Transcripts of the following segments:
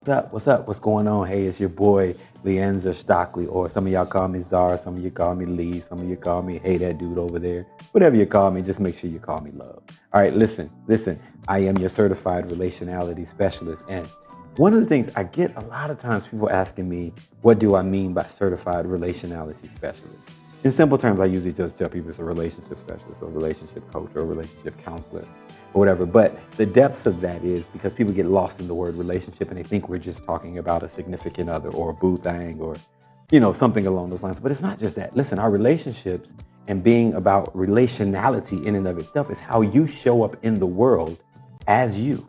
up? What's up? What's going on? Hey, it's your boy, LeAnzar Stockley, or some of y'all call me Czar, some of you call me Lee, some of you call me, hey, that dude over there. Whatever you call me, just make sure you call me Love. All right, listen. I am your certified relationality specialist. And one of the things I get a lot of times people asking me, what do I mean by certified relationality specialist? In simple terms, I usually just tell people it's a relationship specialist or a relationship coach or a relationship counselor or whatever. But the depths of that is because people get lost in the word relationship and they think we're just talking about a significant other or a boo thing or, something along those lines. But it's not just that. Listen, our relationships and being about relationality in and of itself is how you show up in the world as you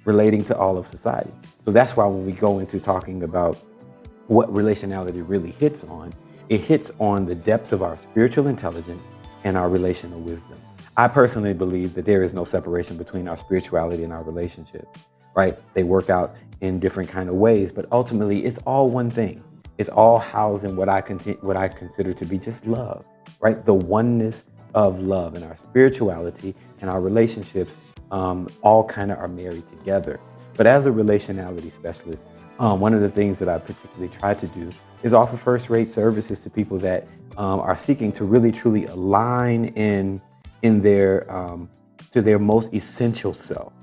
relating to all of society. So that's why when we go into talking about what relationality really hits on, it hits on the depths of our spiritual intelligence and our relational wisdom. I personally believe that there is no separation between our spirituality and our relationships, right? They work out in different kind of ways, but ultimately it's all one thing. It's all housed in what I consider to be just love, right? The oneness of love, and our spirituality and our relationships all kind of are married together. But as a relationality specialist, one of the things that I particularly try to do is offer first-rate services to people that are seeking to really truly align in their to their most essential self,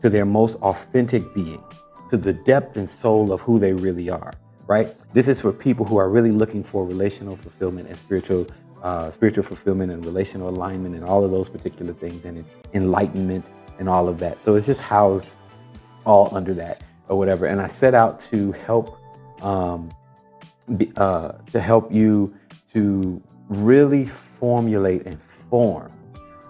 to their most authentic being, to the depth and soul of who they really are. Right? This is for people who are really looking for relational fulfillment and spiritual fulfillment and relational alignment and all of those particular things and enlightenment and all of that. So it's just housed all under that or whatever. And I set out to help you to really formulate and form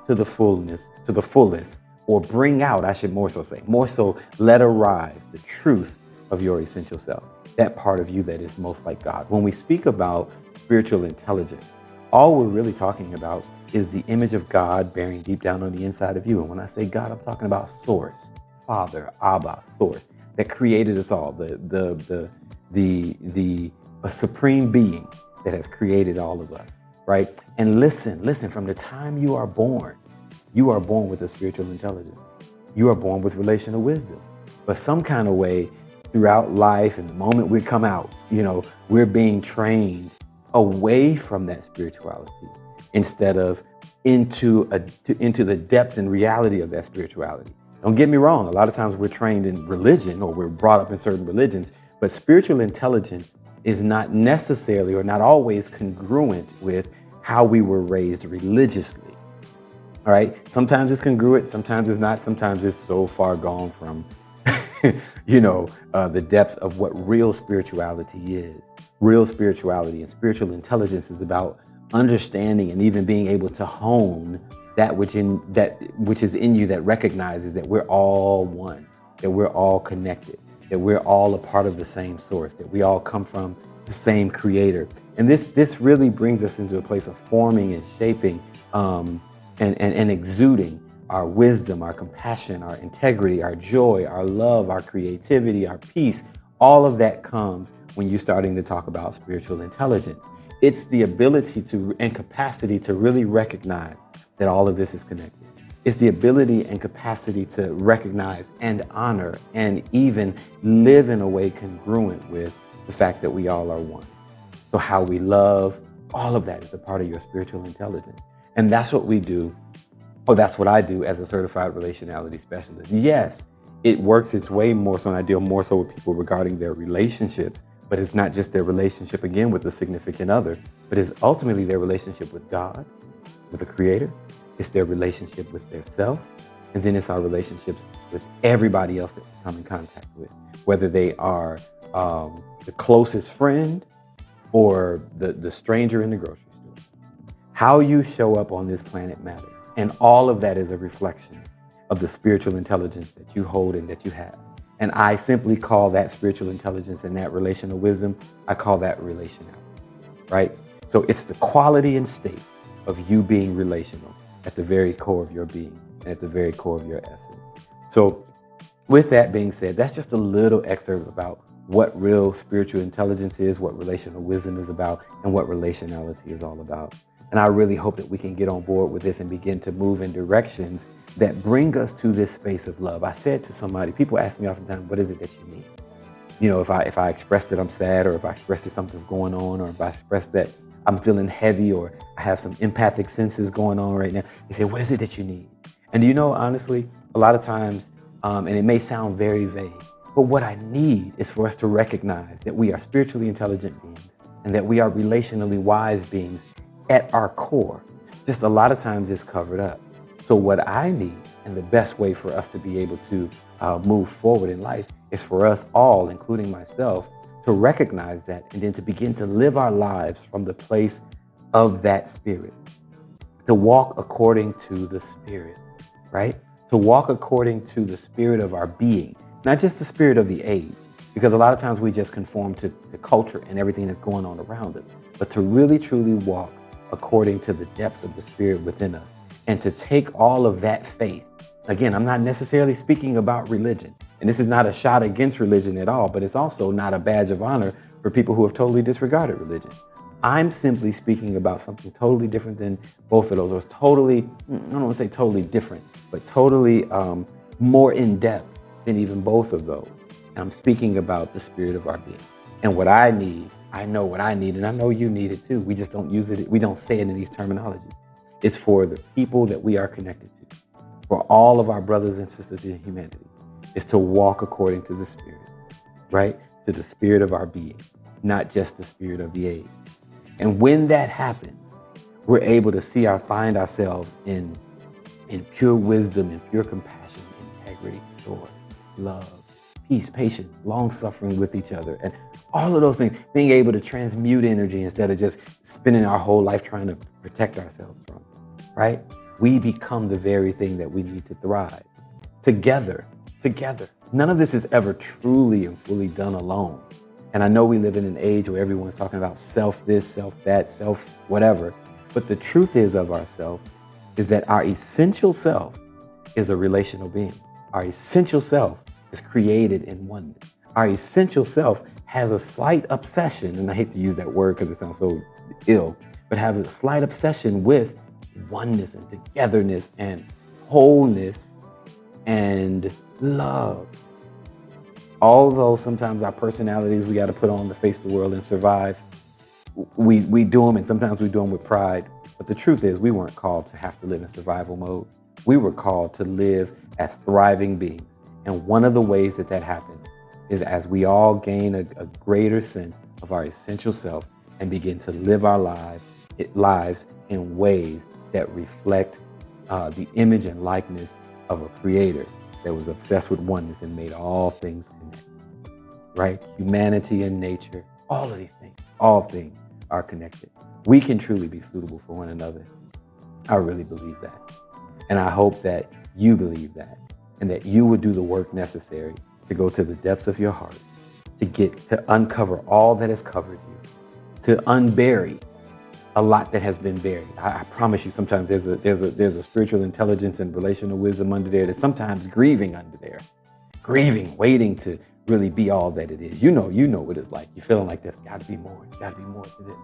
to the fullest, or bring out, I should more so let arise the truth of your essential self, that part of you that is most like God. When we speak about spiritual intelligence, all we're really talking about is the image of God bearing deep down on the inside of you. And when I say God, I'm talking about Source, Father, Abba, Source, that created us all, the supreme being that has created all of us, right? And listen, from the time you are born with a spiritual intelligence. You are born with relational wisdom. But some kind of way throughout life and the moment we come out, we're being trained away from that spirituality instead of into the depth and reality of that spirituality. Don't get me wrong. A lot of times we're trained in religion or we're brought up in certain religions, but spiritual intelligence is not necessarily or not always congruent with how we were raised religiously. All right. Sometimes it's congruent. Sometimes it's not. Sometimes it's so far gone from, the depths of what real spirituality is. Real spirituality and spiritual intelligence is about understanding and even being able to hone that which is in you that recognizes that we're all one, that we're all connected, that we're all a part of the same source, that we all come from the same creator. And this really brings us into a place of forming and shaping and exuding our wisdom, our compassion, our integrity, our joy, our love, our creativity, our peace. All of that comes when you're starting to talk about spiritual intelligence. It's the ability to and capacity to really recognize that all of this is connected. It's the ability and capacity to recognize and honor and even live in a way congruent with the fact that we all are one. So how we love, all of that is a part of your spiritual intelligence. And that's what we do, or that's what I do as a certified relationality specialist. Yes, it works its way more so, and I deal more so with people regarding their relationships, but it's not just their relationship, again, with a significant other, but it's ultimately their relationship with God, with the Creator. It's their relationship with their self, and then it's our relationships with everybody else that we come in contact with, whether they are the closest friend or the stranger in the grocery store. How you show up on this planet matters. And all of that is a reflection of the spiritual intelligence that you hold and that you have. And I simply call that spiritual intelligence and that relational wisdom, I call that relationality, right? So it's the quality and state of you being relational at the very core of your being and at the very core of your essence. So with that being said, that's just a little excerpt about what real spiritual intelligence is, what relational wisdom is about, and what relationality is all about. And I really hope that we can get on board with this and begin to move in directions that bring us to this space of love. I said to somebody, people ask me oftentimes, what is it that you need? if I express that I'm sad, or if I express that something's going on, or if I express that I'm feeling heavy, or I have some empathic senses going on right now, they say, what is it that you need? And honestly, a lot of times, and it may sound very vague, but what I need is for us to recognize that we are spiritually intelligent beings and that we are relationally wise beings at our core. Just a lot of times it's covered up. So what I need, and the best way for us to be able to move forward in life, is for us all, including myself, to recognize that and then to begin to live our lives from the place of that spirit, to walk according to the spirit, right? To walk according to the spirit of our being, not just the spirit of the age, because a lot of times we just conform to the culture and everything that's going on around us, but to really truly walk according to the depths of the spirit within us, and to take all of that faith. Again, I'm not necessarily speaking about religion, and this is not a shot against religion at all, but it's also not a badge of honor for people who have totally disregarded religion. I'm simply speaking about something totally different than both of those, or totally, I don't want to say totally different, but totally more in depth than even both of those. And I'm speaking about the spirit of our being. And what I need, I know what I need, and I know you need it too. We just don't use it, we don't say it in these terminologies. It's for the people that we are connected to, for all of our brothers and sisters in humanity. It's to walk according to the spirit, right? To the spirit of our being, not just the spirit of the age. And when that happens, we're able to find ourselves in pure wisdom and pure compassion, integrity, joy, love, peace, patience, long suffering with each other, and all of those things, being able to transmute energy instead of just spending our whole life trying to protect ourselves from, right? We become the very thing that we need to thrive together. None of this is ever truly and fully done alone. And I know we live in an age where everyone's talking about self this, self that, self whatever. But the truth is of ourself is that our essential self is a relational being. Our essential self is created in oneness. Our essential self has a slight obsession, and I hate to use that word because it sounds so ill, but has a slight obsession with oneness and togetherness and wholeness and love. Although sometimes our personalities we got to put on to face the world and survive, we do them, and sometimes we do them with pride. But the truth is, we weren't called to have to live in survival mode. We were called to live as thriving beings. And one of the ways that happens is as we all gain a greater sense of our essential self and begin to live our lives in ways that reflect the image and likeness of a creator that was obsessed with oneness and made all things connect, right? Humanity and nature, all of these things, all things are connected. We can truly be suitable for one another. I really believe that. And I hope that you believe that, and that you would do the work necessary to go to the depths of your heart, to uncover all that has covered you, to unbury a lot that has been buried. I promise you, sometimes there's a spiritual intelligence and relational wisdom under there. That's sometimes grieving under there, waiting to really be all that it is. You know what it's like. You're feeling like there's got to be more. There's got to be more to this.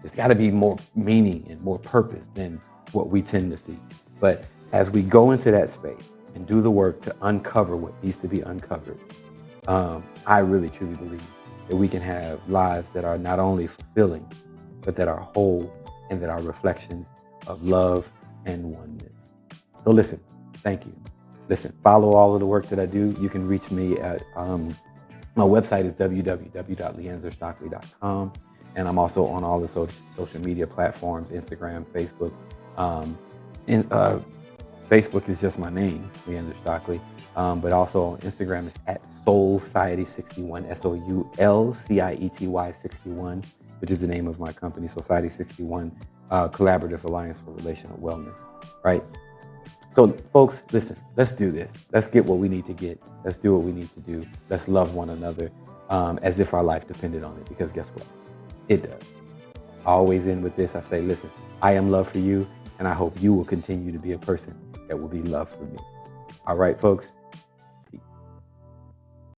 There's got to be more meaning and more purpose than what we tend to see. But as we go into that space and do the work to uncover what needs to be uncovered, I really truly believe that we can have lives that are not only fulfilling, but that are whole and that are reflections of love and oneness. So listen, thank you. Listen, follow all of the work that I do. You can reach me at, my website is www.LeAnzarStockley.com. And I'm also on all the social media platforms, Instagram, Facebook. Facebook is just my name, LeAnzar Stockley. But also on Instagram is at Soulciety61, SOULCIETY 61, which is the name of my company, Society 61, Collaborative Alliance for Relational Wellness, right? So folks, listen, let's do this. Let's get what we need to get. Let's do what we need to do. Let's love one another as if our life depended on it, because guess what? It does. I always end with this. I say, listen, I am love for you, and I hope you will continue to be a person that will be love for me. All right, folks,